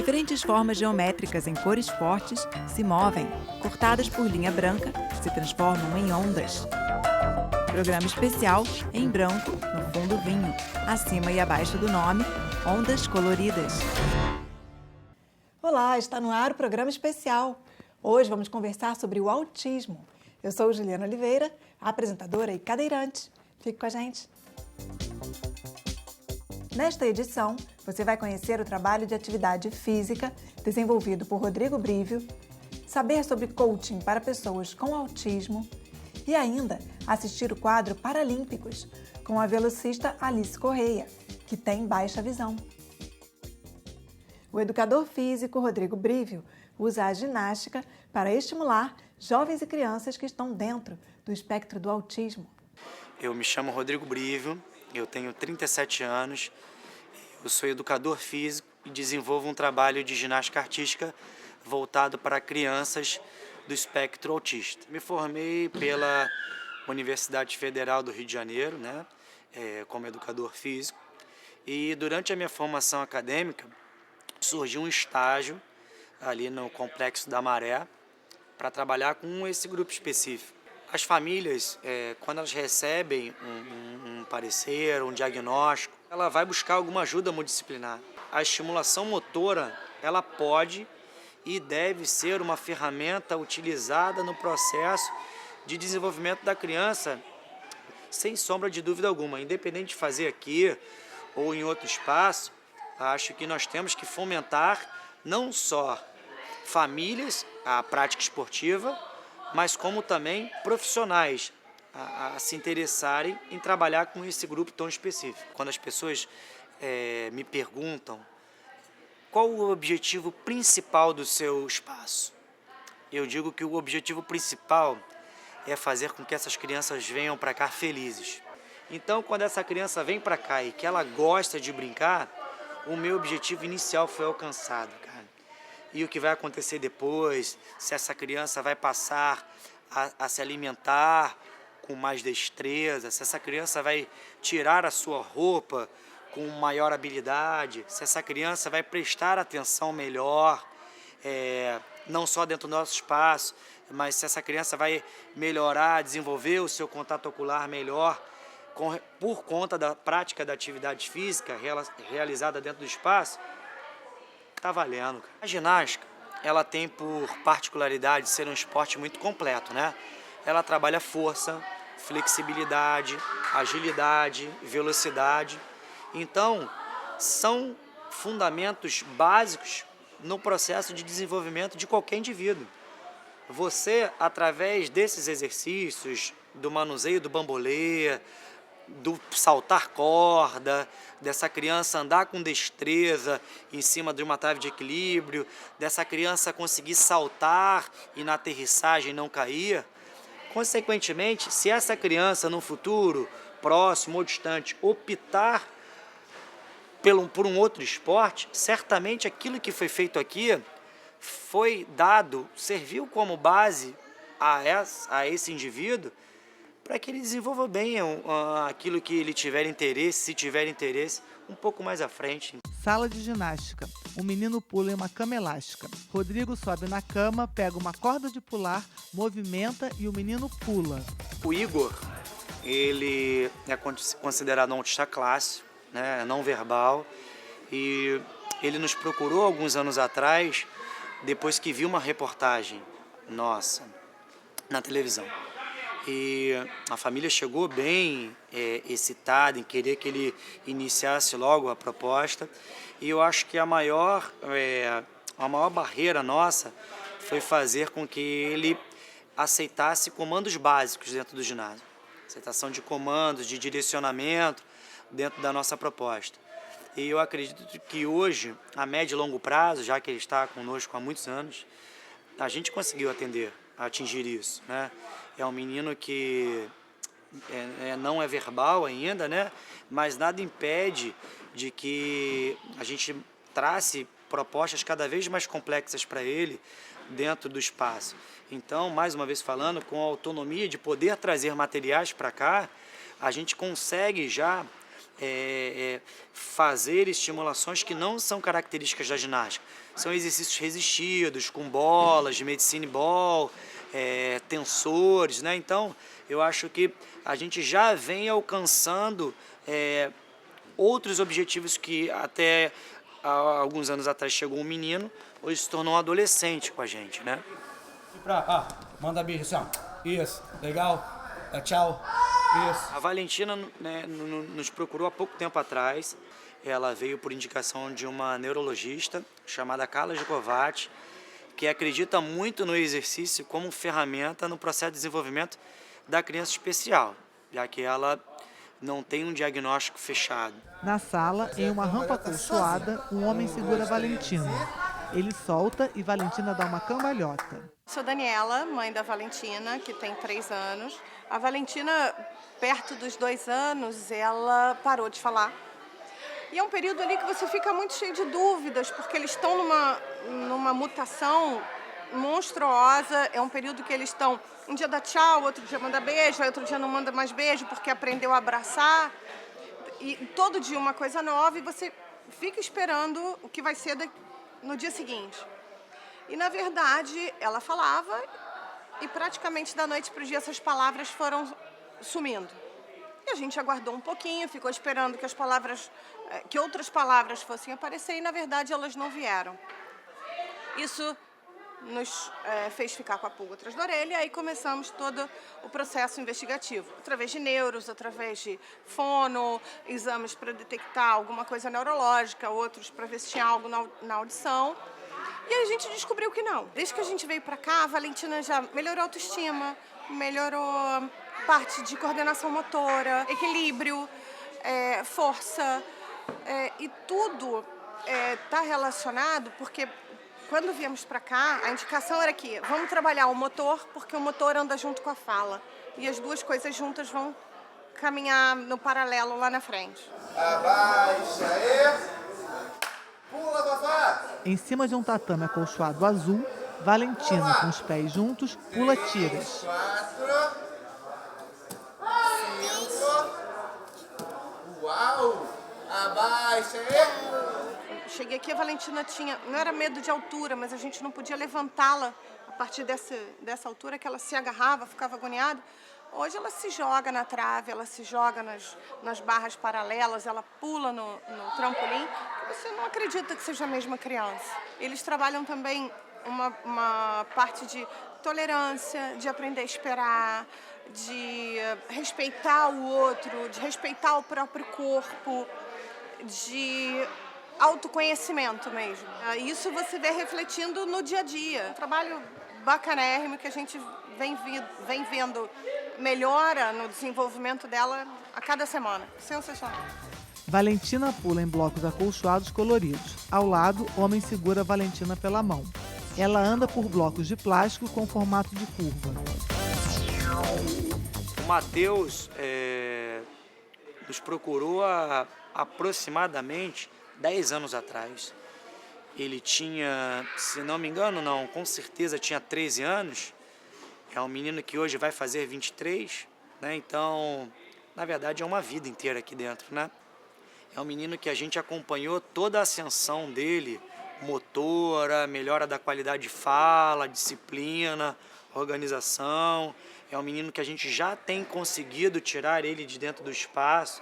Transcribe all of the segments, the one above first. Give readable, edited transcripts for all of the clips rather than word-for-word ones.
Diferentes formas geométricas em cores fortes se movem, cortadas por linha branca, se transformam em ondas. Programa especial em branco, no fundo vinho, acima e abaixo do nome, Ondas Coloridas. Olá, está no ar o programa especial. Hoje vamos conversar sobre o autismo. Eu sou Juliana Oliveira, apresentadora e cadeirante. Fique com a gente. Nesta edição, você vai conhecer o trabalho de atividade física desenvolvido por Rodrigo Brívio, saber sobre coaching para pessoas com autismo e ainda assistir o quadro Paralímpicos com a velocista Alice Correia, que tem baixa visão. O educador físico Rodrigo Brívio usa a ginástica para estimular jovens e crianças que estão dentro do espectro do autismo. Eu me chamo Rodrigo Brívio, eu tenho 37 anos, eu sou educador físico e desenvolvo um trabalho de ginástica artística voltado para crianças do espectro autista. Me formei pela Universidade Federal do Rio de Janeiro, como educador físico, e durante a minha formação acadêmica surgiu um estágio ali no Complexo da Maré para trabalhar com esse grupo específico. As famílias, quando elas recebem um parecer, um diagnóstico, ela vai buscar alguma ajuda multidisciplinar. A estimulação motora, ela pode e deve ser uma ferramenta utilizada no processo de desenvolvimento da criança, sem sombra de dúvida alguma. Independente de fazer aqui ou em outro espaço, acho que nós temos que fomentar não só famílias, a prática esportiva, mas como também profissionais a se interessarem em trabalhar com esse grupo tão específico. Quando as pessoas me perguntam qual o objetivo principal do seu espaço, eu digo que o objetivo principal é fazer com que essas crianças venham para cá felizes. Então, quando essa criança vem para cá e que ela gosta de brincar, o meu objetivo inicial foi alcançado, cara. E o que vai acontecer depois, se essa criança vai passar a se alimentar com mais destreza, se essa criança vai tirar a sua roupa com maior habilidade, se essa criança vai prestar atenção melhor, não só dentro do nosso espaço, mas se essa criança vai melhorar, desenvolver o seu contato ocular melhor, por conta da prática da atividade física realizada dentro do espaço, tá valendo, cara. A ginástica, ela tem por particularidade ser um esporte muito completo, né? Ela trabalha força, flexibilidade, agilidade, velocidade. Então, são fundamentos básicos no processo de desenvolvimento de qualquer indivíduo. Você, através desses exercícios, do manuseio do bambolê, do saltar corda, dessa criança andar com destreza em cima de uma trave de equilíbrio, dessa criança conseguir saltar e na aterrissagem não cair. Consequentemente, se essa criança no futuro, próximo ou distante, optar por um outro esporte, certamente aquilo que foi feito aqui foi dado, serviu como base a esse indivíduo para que ele desenvolva bem aquilo que ele tiver interesse, se tiver interesse, um pouco mais à frente. Sala de ginástica. O menino pula em uma cama elástica. Rodrigo sobe na cama, pega uma corda de pular, movimenta e o menino pula. O Igor, ele é considerado um autista clássico, não verbal, e ele nos procurou alguns anos atrás, depois que viu uma reportagem nossa na televisão. E a família chegou bem excitada em querer que ele iniciasse logo a proposta. E eu acho que a maior barreira nossa foi fazer com que ele aceitasse comandos básicos dentro do ginásio. Aceitação de comandos, de direcionamento dentro da nossa proposta. E eu acredito que hoje, a médio e longo prazo, já que ele está conosco há muitos anos, a gente conseguiu atingir isso, né? É um menino que não é verbal ainda, mas nada impede de que a gente trace propostas cada vez mais complexas para ele dentro do espaço. Então, mais uma vez falando, com a autonomia de poder trazer materiais para cá, a gente consegue já fazer estimulações que não são características da ginástica. São exercícios resistidos, com bolas, de medicine ball, tensores, né? Então, eu acho que a gente já vem alcançando outros objetivos que até há alguns anos atrás chegou um menino, hoje se tornou um adolescente com a gente, né? Manda beijo assim, ó. Isso, legal. Tchau. Isso. A Valentina, né, nos procurou há pouco tempo atrás. Ela veio por indicação de uma neurologista chamada Carla Gicovati, que acredita muito no exercício como ferramenta no processo de desenvolvimento da criança especial, já que ela não tem um diagnóstico fechado. Na sala, em uma rampa acolchoada, um homem segura Valentina. Ele solta e Valentina dá uma cambalhota. Sou Daniela, mãe da Valentina, que tem 3 anos. A Valentina, perto dos 2 anos, ela parou de falar. E é um período ali que você fica muito cheio de dúvidas, porque eles estão numa mutação monstruosa. É um período que eles estão, um dia dá tchau, outro dia manda beijo, aí outro dia não manda mais beijo porque aprendeu a abraçar. E todo dia uma coisa nova e você fica esperando o que vai ser no dia seguinte. E, na verdade, ela falava e praticamente da noite para o dia essas palavras foram sumindo. E a gente aguardou um pouquinho, ficou esperando que outras palavras fossem aparecer e, na verdade, elas não vieram. Isso nos fez ficar com a pulga atrás da orelha e aí começamos todo o processo investigativo. Através de neuros, através de fono, exames para detectar alguma coisa neurológica, outros para ver se tinha algo na audição. E aí a gente descobriu que não. Desde que a gente veio para cá, a Valentina já melhorou a autoestima, melhorou parte de coordenação motora, equilíbrio, força, e tudo está relacionado porque quando viemos para cá, a indicação era que vamos trabalhar o motor, porque o motor anda junto com a fala. E as duas coisas juntas vão caminhar no paralelo lá na frente. Abaixa aí. Pula, Vavá. Em cima de um tatame acolchoado azul, Valentina, com os pés juntos, pula tiras. 4, 5. Uau! Abaixa aí. Cheguei aqui, a Valentina não era medo de altura, mas a gente não podia levantá-la a partir dessa altura que ela se agarrava, ficava agoniada. Hoje ela se joga na trave, ela se joga nas barras paralelas, ela pula no trampolim. Você não acredita que seja a mesma criança. Eles trabalham também uma parte de tolerância, de aprender a esperar, de respeitar o outro, de respeitar o próprio corpo, de autoconhecimento mesmo. Isso você vê refletindo no dia a dia. Um trabalho bacanérrimo que a gente vem vendo melhora no desenvolvimento dela a cada semana. Sensacional. Valentina pula em blocos acolchoados coloridos. Ao lado, homem segura Valentina pela mão. Ela anda por blocos de plástico com formato de curva. O Matheus nos procurou há aproximadamente 10 anos atrás. Ele tinha, se não me engano, com certeza tinha 13 anos. É um menino que hoje vai fazer 23, né? Então, na verdade, é uma vida inteira aqui dentro, né? É um menino que a gente acompanhou toda a ascensão dele, motora, melhora da qualidade de fala, disciplina, organização. É um menino que a gente já tem conseguido tirar ele de dentro do espaço,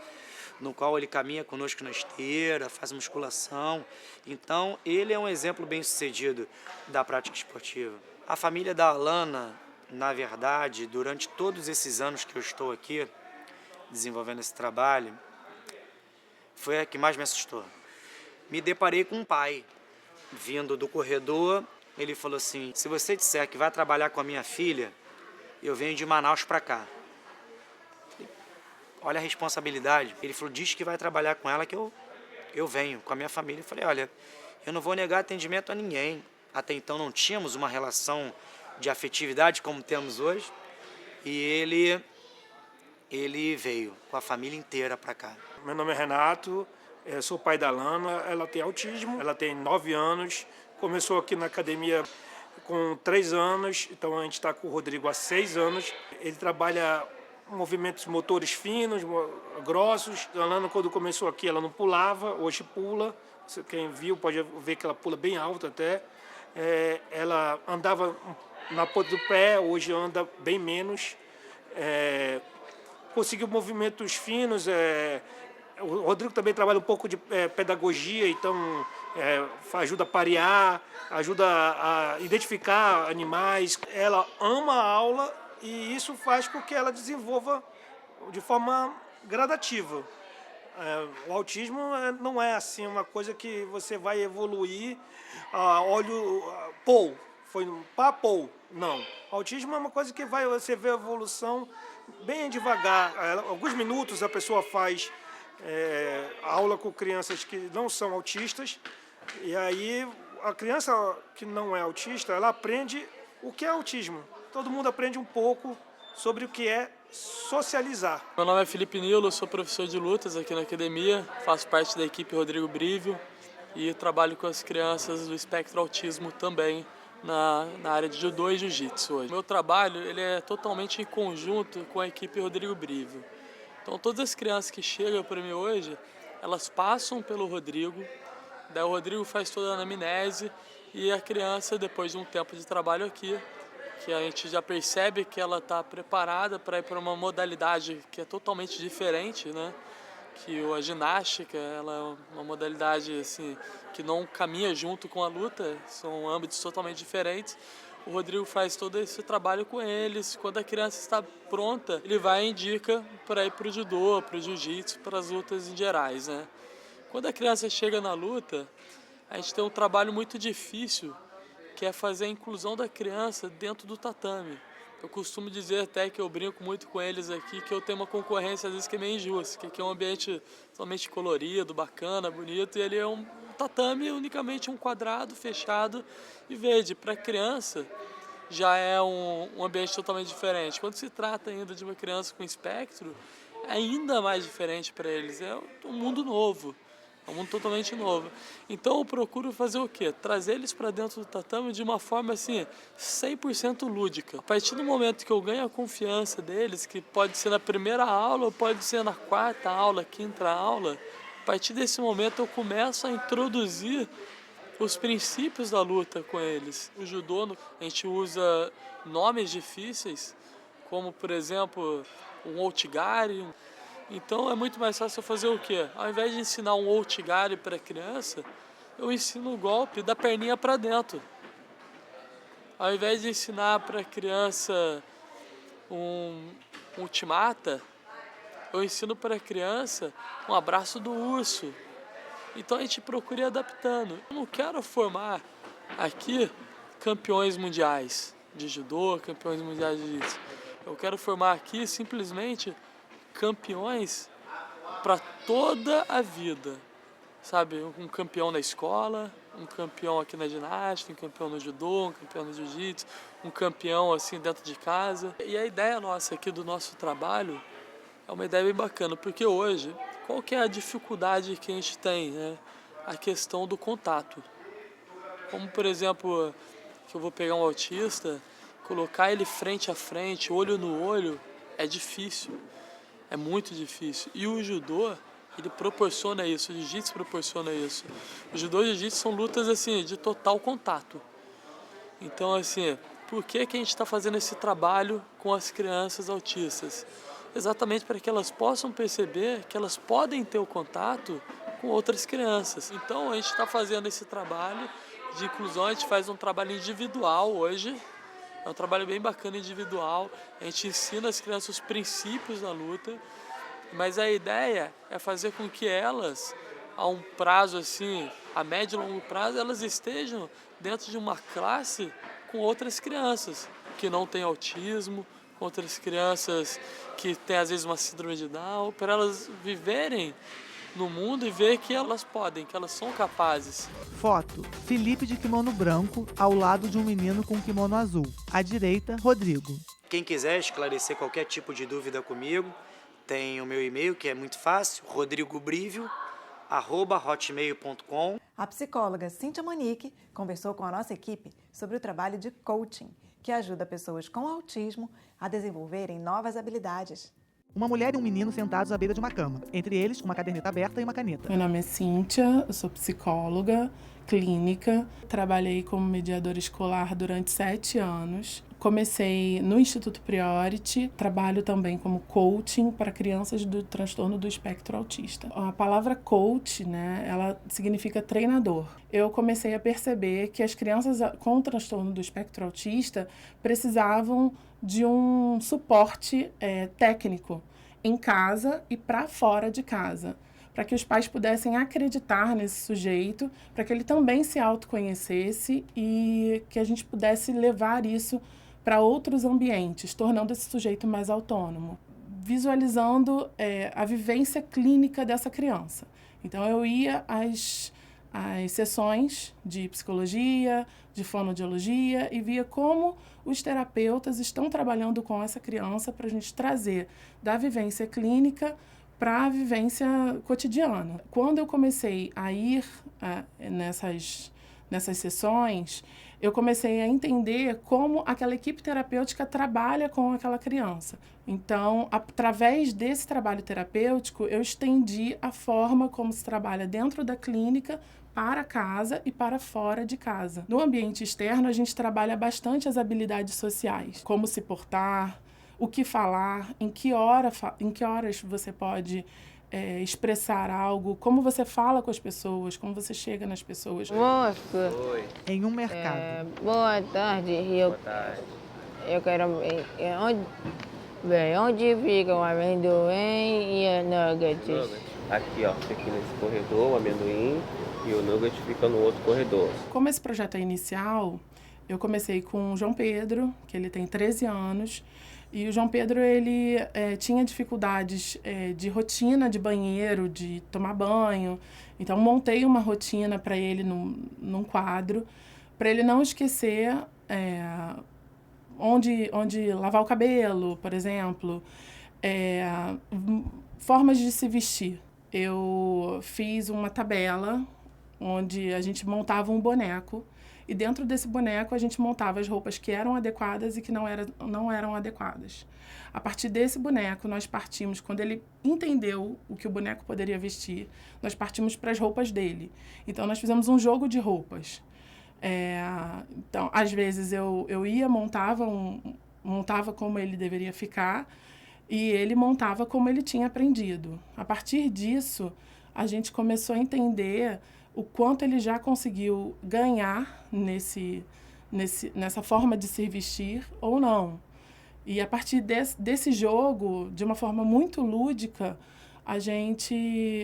no qual ele caminha conosco na esteira, faz musculação. Então, ele é um exemplo bem-sucedido da prática esportiva. A família da Alana, na verdade, durante todos esses anos que eu estou aqui, desenvolvendo esse trabalho, foi a que mais me assustou. Me deparei com um pai, vindo do corredor, ele falou assim, se você disser que vai trabalhar com a minha filha, eu venho de Manaus para cá. Olha a responsabilidade. Ele falou, diz que vai trabalhar com ela que eu venho com a minha família. Eu falei, olha, eu não vou negar atendimento a ninguém. Até então não tínhamos uma relação de afetividade como temos hoje. E ele veio com a família inteira para cá. Meu nome é Renato, sou pai da Alana, ela tem autismo, ela tem 9 anos, começou aqui na academia com 3 anos, então a gente está com o Rodrigo há 6 anos. Ele trabalha movimentos motores finos, grossos. A Lana, quando começou aqui, ela não pulava, hoje pula. Quem viu pode ver que ela pula bem alto até. Ela andava na ponta do pé, hoje anda bem menos. Conseguiu movimentos finos. O Rodrigo também trabalha um pouco de pedagogia, então ajuda a parear, ajuda a identificar animais. Ela ama a aula e isso faz com que ela desenvolva de forma gradativa. O autismo não é assim uma coisa que você vai evoluir foi pô, não. O autismo é uma coisa que você vê a evolução bem devagar. Alguns minutos a pessoa faz aula com crianças que não são autistas, e aí a criança que não é autista, ela aprende o que é autismo. Todo mundo aprende um pouco sobre o que é socializar. Meu nome é Felipe Nilo, sou professor de lutas aqui na academia, faço parte da equipe Rodrigo Brivio e trabalho com as crianças do espectro autismo também na área de judô e jiu-jitsu hoje. Meu trabalho ele é totalmente em conjunto com a equipe Rodrigo Brivio. Então todas as crianças que chegam para mim hoje, elas passam pelo Rodrigo, daí o Rodrigo faz toda a anamnese e a criança, depois de um tempo de trabalho aqui, que a gente já percebe que ela está preparada para ir para uma modalidade que é totalmente diferente, né? Que a ginástica ela é uma modalidade assim, que não caminha junto com a luta, são âmbitos totalmente diferentes. O Rodrigo faz todo esse trabalho com eles. Quando a criança está pronta, ele vai e indica para ir para o judô, para o jiu-jitsu, para as lutas em gerais, né? Quando a criança chega na luta, a gente tem um trabalho muito difícil, que é fazer a inclusão da criança dentro do tatame. Eu costumo dizer até que eu brinco muito com eles aqui, que eu tenho uma concorrência às vezes que é meio injusta, que aqui é um ambiente totalmente colorido, bacana, bonito, e ele é um tatame unicamente um quadrado fechado e verde. Para a criança já é um ambiente totalmente diferente. Quando se trata ainda de uma criança com espectro, é ainda mais diferente para eles, é um mundo novo. É um mundo totalmente novo. Então eu procuro fazer o quê? Trazer eles para dentro do tatame de uma forma assim, 100% lúdica. A partir do momento que eu ganho a confiança deles, que pode ser na primeira aula, ou pode ser na quarta aula, quinta aula, a partir desse momento eu começo a introduzir os princípios da luta com eles. O judô, a gente usa nomes difíceis, como por exemplo, um outigari. Então é muito mais fácil eu fazer o quê? Ao invés de ensinar um outigari para a criança, eu ensino o golpe da perninha para dentro. Ao invés de ensinar para a criança um ultimata, eu ensino para a criança um abraço do urso. Então a gente procura ir adaptando. Eu não quero formar aqui campeões mundiais de judô, campeões mundiais de jiu-jitsu. Eu quero formar aqui simplesmente campeões para toda a vida, sabe? Um campeão na escola, um campeão aqui na ginástica, um campeão no judô, um campeão no jiu-jitsu, um campeão assim dentro de casa. E a ideia nossa aqui do nosso trabalho é uma ideia bem bacana, porque hoje, qual que é a dificuldade que a gente tem, né? A questão do contato. Como, por exemplo, que eu vou pegar um autista, colocar ele frente a frente, olho no olho, é difícil. É muito difícil. E o judô, ele proporciona isso, o jiu-jitsu proporciona isso. O judô e o jiu-jitsu são lutas assim, de total contato. Então, assim, por que a gente está fazendo esse trabalho com as crianças autistas? Exatamente para que elas possam perceber que elas podem ter o contato com outras crianças. Então, a gente está fazendo esse trabalho de inclusão, a gente faz um trabalho individual hoje. É um trabalho bem bacana, individual. A gente ensina as crianças os princípios da luta, mas a ideia é fazer com que elas, a um prazo assim, a médio e longo prazo, elas estejam dentro de uma classe com outras crianças que não têm autismo, com outras crianças que têm às vezes uma síndrome de Down, para elas viverem no mundo e ver que elas podem, que elas são capazes. Foto: Felipe de kimono branco ao lado de um menino com kimono azul. À direita, Rodrigo. Quem quiser esclarecer qualquer tipo de dúvida comigo, tem o meu e-mail, que é muito fácil, rodrigobrivio@hotmail.com. A psicóloga Cíntia Monique conversou com a nossa equipe sobre o trabalho de coaching, que ajuda pessoas com autismo a desenvolverem novas habilidades. Uma mulher e um menino sentados à beira de uma cama. Entre eles, uma caderneta aberta e uma caneta. Meu nome é Cíntia, eu sou psicóloga clínica. Trabalhei como mediadora escolar durante 7 anos. Comecei no Instituto Priority, trabalho também como coaching para crianças do transtorno do espectro autista. A palavra coach, né, ela significa treinador. Eu comecei a perceber que as crianças com o transtorno do espectro autista precisavam de um suporte técnico em casa e para fora de casa, para que os pais pudessem acreditar nesse sujeito, para que ele também se autoconhecesse e que a gente pudesse levar isso para outros ambientes, tornando esse sujeito mais autônomo, visualizando a vivência clínica dessa criança. Então, eu ia às sessões de psicologia, de fonoaudiologia e via como os terapeutas estão trabalhando com essa criança para a gente trazer da vivência clínica para a vivência cotidiana. Quando eu comecei a ir nessas sessões, eu comecei a entender como aquela equipe terapêutica trabalha com aquela criança. Então, através desse trabalho terapêutico, eu estendi a forma como se trabalha dentro da clínica, para casa e para fora de casa. No ambiente externo, a gente trabalha bastante as habilidades sociais, como se portar, o que falar, em que horas você pode expressar algo, como você fala com as pessoas, como você chega nas pessoas. Moço. Oi. Em um mercado. Boa tarde. Boa tarde. Eu quero onde fica o amendoim e a nugget. Aqui, ó, fica aqui nesse corredor, o amendoim, e o nugget fica no outro corredor. Como esse projeto é inicial, eu comecei com o João Pedro, que ele tem 13 anos, e o João Pedro, ele tinha dificuldades de rotina de banheiro, de tomar banho. Então, montei uma rotina para ele num quadro, para ele não esquecer onde lavar o cabelo, por exemplo, formas de se vestir. Eu fiz uma tabela onde a gente montava um boneco e dentro desse boneco a gente montava as roupas que eram adequadas e que não eram adequadas. A partir desse boneco, nós partimos, quando ele entendeu o que o boneco poderia vestir, nós partimos para as roupas dele. Então, nós fizemos um jogo de roupas. Então, às vezes, eu ia, montava como ele deveria ficar e ele montava como ele tinha aprendido. A partir disso, a gente começou a entender o quanto ele já conseguiu ganhar nessa forma de se vestir ou não. E a partir desse jogo, de uma forma muito lúdica,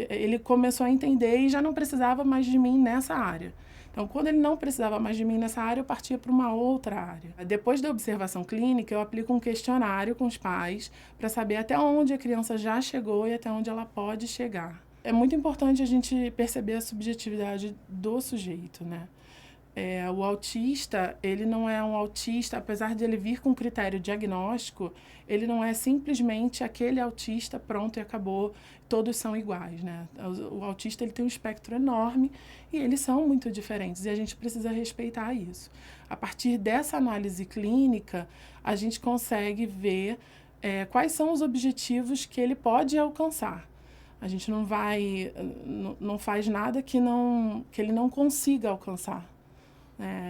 ele começou a entender e já não precisava mais de mim nessa área. Então, quando ele não precisava mais de mim nessa área, eu partia para uma outra área. Depois da observação clínica, eu aplico um questionário com os pais para saber até onde a criança já chegou e até onde ela pode chegar. É muito importante a gente perceber a subjetividade do sujeito, né? O autista, ele não é um autista, apesar de ele vir com critério diagnóstico, ele não é simplesmente aquele autista, pronto e acabou, todos são iguais, né? O autista, ele tem um espectro enorme e eles são muito diferentes e a gente precisa respeitar isso. A partir dessa análise clínica, a gente consegue ver quais são os objetivos que ele pode alcançar. A gente não faz nada que ele não consiga alcançar.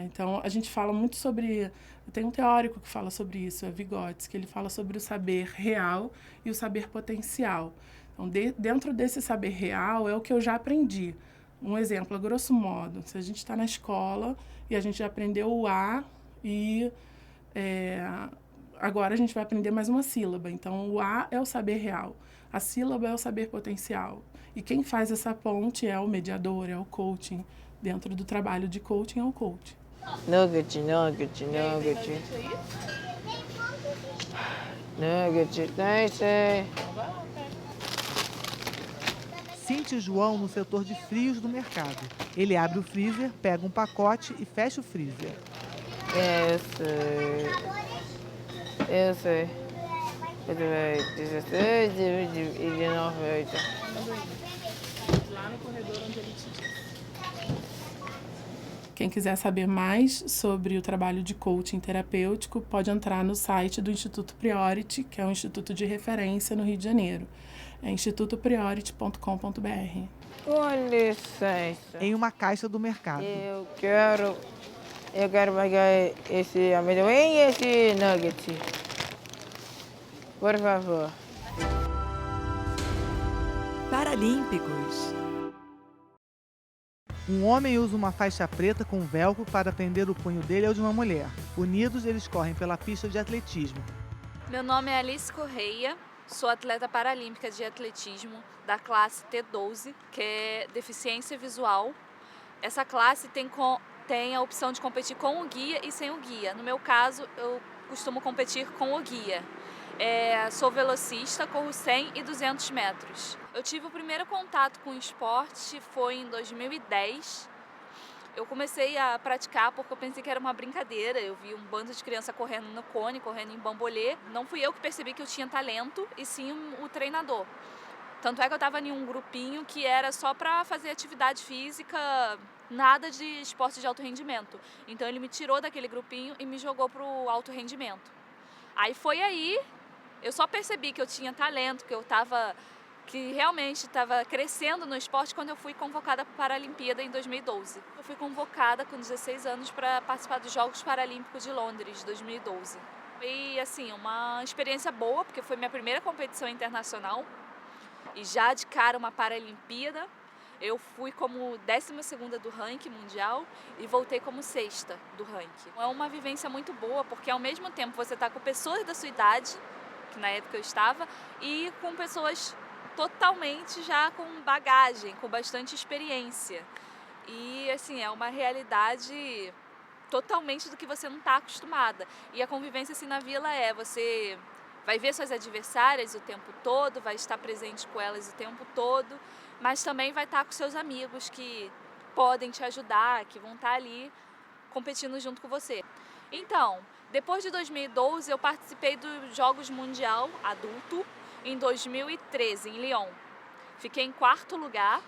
Então, a gente fala muito sobre... Tem um teórico que fala sobre isso, é Vygotsky, que ele fala sobre o saber real e o saber potencial. Então, dentro desse saber real é o que eu já aprendi. Um exemplo, a grosso modo, se a gente está na escola e a gente já aprendeu o A e agora a gente vai aprender mais uma sílaba. Então, o A é o saber real, a sílaba é o saber potencial. E quem faz essa ponte é o mediador, é o coaching. Dentro do trabalho de coaching é o coach. Nugget, nugget, nugget. Nugget, sei. Cíntia e João no setor de frios do mercado. Ele abre o freezer, pega um pacote e fecha o freezer. Eu sei. 16 e 19. Lá no corredor onde ele te disse. Quem quiser saber mais sobre o trabalho de coaching terapêutico pode entrar no site do Instituto Priority, que é um instituto de referência no Rio de Janeiro. É institutopriority.com.br. Com licença. Em uma caixa do mercado. Eu quero pegar esse amendoim e esse nugget. Por favor. Paralímpicos. Um homem usa uma faixa preta com velcro para prender o punho dele ao de uma mulher. Unidos, eles correm pela pista de atletismo. Meu nome é Alice Correia, sou atleta paralímpica de atletismo da classe T12, que é deficiência visual. Essa classe tem a opção de competir com o guia e sem o guia. No meu caso, eu costumo competir com o guia. Sou velocista, corro 100 e 200 metros. Eu tive o primeiro contato com o esporte foi em 2010. Eu comecei a praticar porque eu pensei que era uma brincadeira. Eu vi um bando de criança correndo no cone, correndo em bambolê. Não fui eu que percebi que eu tinha talento, e sim o treinador. Tanto é que eu estava em um grupinho que era só para fazer atividade física, nada de esporte de alto rendimento. Então ele me tirou daquele grupinho e me jogou para o alto rendimento. Aí foi aí, eu só percebi que eu tinha talento, que realmente estava crescendo no esporte quando eu fui convocada para a Paralimpíada em 2012. Eu fui convocada com 16 anos para participar dos Jogos Paralímpicos de Londres, 2012. E assim, uma experiência boa, porque foi minha primeira competição internacional e já de cara uma Paralimpíada. Eu fui como 12ª do ranking mundial e voltei como 6ª do ranking. É uma vivência muito boa, porque ao mesmo tempo você está com pessoas da sua idade, que na época eu estava, e com pessoas totalmente já com bagagem, com bastante experiência. E assim, é uma realidade totalmente do que você não está acostumada. E a convivência assim na vila você vai ver suas adversárias o tempo todo, vai estar presente com elas o tempo todo, mas também vai estar com seus amigos que podem te ajudar, que vão estar ali competindo junto com você. Então, depois de 2012, eu participei dos Jogos Mundial Adulto em 2013, em Lyon. Fiquei em 4º lugar,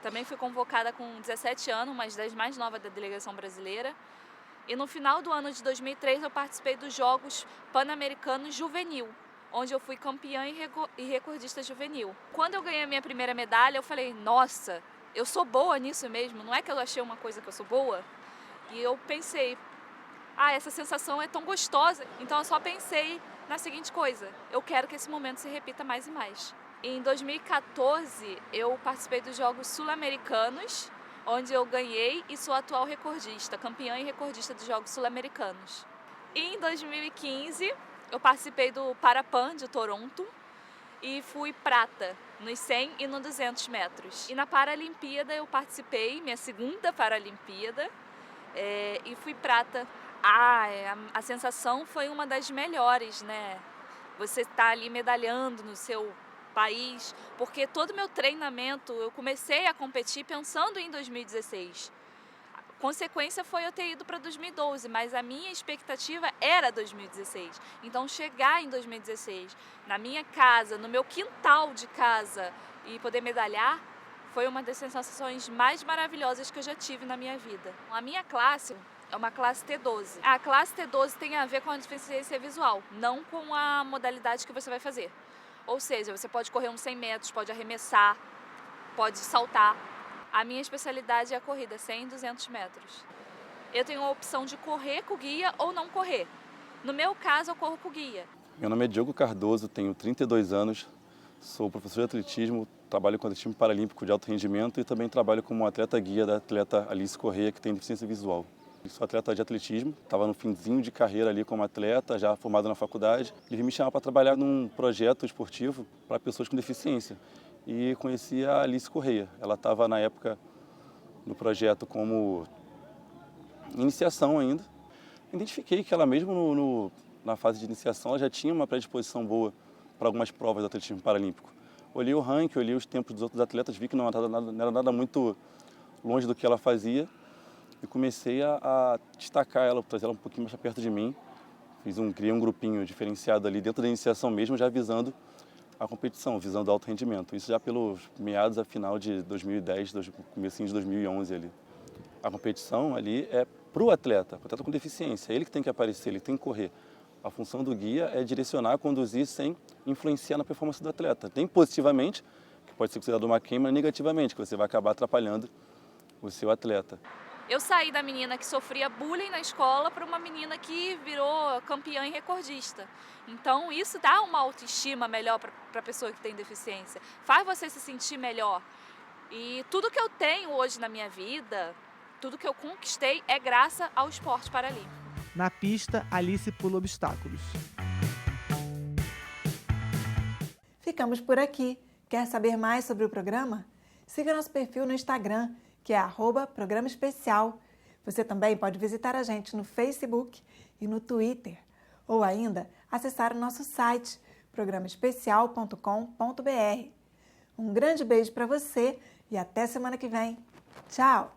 também fui convocada com 17 anos, uma das mais novas da delegação brasileira. E no final do ano de 2003, eu participei dos Jogos Pan-Americanos Juvenil, onde eu fui campeã e recordista juvenil. Quando eu ganhei a minha primeira medalha, eu falei, nossa, eu sou boa nisso mesmo, não é que eu achei uma coisa que eu sou boa? E eu pensei, essa sensação é tão gostosa, então eu só pensei na seguinte coisa, eu quero que esse momento se repita mais e mais. Em 2014, eu participei dos Jogos Sul-Americanos, onde eu ganhei e sou atual recordista, campeã e recordista dos Jogos Sul-Americanos. E em 2015, eu participei do Parapan de Toronto e fui prata nos 100 e no 200 metros. E na Paralimpíada eu participei, minha segunda Paralimpíada, e fui prata. A sensação foi uma das melhores, né? Você está ali medalhando no seu país, porque todo o meu treinamento, eu comecei a competir pensando em 2016. A consequência foi eu ter ido para 2012, mas a minha expectativa era 2016. Então chegar em 2016, na minha casa, no meu quintal de casa e poder medalhar, foi uma das sensações mais maravilhosas que eu já tive na minha vida. A minha classe é uma classe T12. A classe T12 tem a ver com a deficiência visual, não com a modalidade que você vai fazer. Ou seja, você pode correr uns 100 metros, pode arremessar, pode saltar. A minha especialidade é a corrida, 100 e 200 metros. Eu tenho a opção de correr com o guia ou não correr. No meu caso, eu corro com o guia. Meu nome é Diogo Cardoso, tenho 32 anos, sou professor de atletismo, trabalho com atletismo paralímpico de alto rendimento e também trabalho como atleta guia da atleta Alice Correia, que tem deficiência visual. Eu sou atleta de atletismo, estava no finzinho de carreira ali como atleta, já formado na faculdade. Ele me chamava para trabalhar num projeto esportivo para pessoas com deficiência. E conheci a Alice Correia. Ela estava, na época, no projeto como iniciação ainda. Identifiquei que ela mesmo na fase de iniciação ela já tinha uma predisposição boa para algumas provas do atletismo paralímpico. Olhei o ranking, olhei os tempos dos outros atletas, vi que não era nada muito longe do que ela fazia. E comecei a destacar ela, trazer ela um pouquinho mais perto de mim. Criei um grupinho diferenciado ali dentro da iniciação mesmo, já visando a competição, visando o alto rendimento. Isso já pelos meados a final de 2010, comecinho de 2011 ali. A competição ali é para o atleta com deficiência, é ele que tem que aparecer, ele tem que correr. A função do guia é direcionar, conduzir sem influenciar na performance do atleta. Nem positivamente, que pode ser considerado uma queima, negativamente, que você vai acabar atrapalhando o seu atleta. Eu saí da menina que sofria bullying na escola para uma menina que virou campeã e recordista. Então isso dá uma autoestima melhor para a pessoa que tem deficiência, faz você se sentir melhor. E tudo que eu tenho hoje na minha vida, tudo que eu conquistei é graças ao esporte paralímpico. Na pista, Alice pula obstáculos. Ficamos por aqui. Quer saber mais sobre o programa? Siga nosso perfil no Instagram, que é @Programa Especial. Você também pode visitar a gente no Facebook e no Twitter. Ou ainda, acessar o nosso site, programaespecial.com.br. Um grande beijo para você e até semana que vem. Tchau!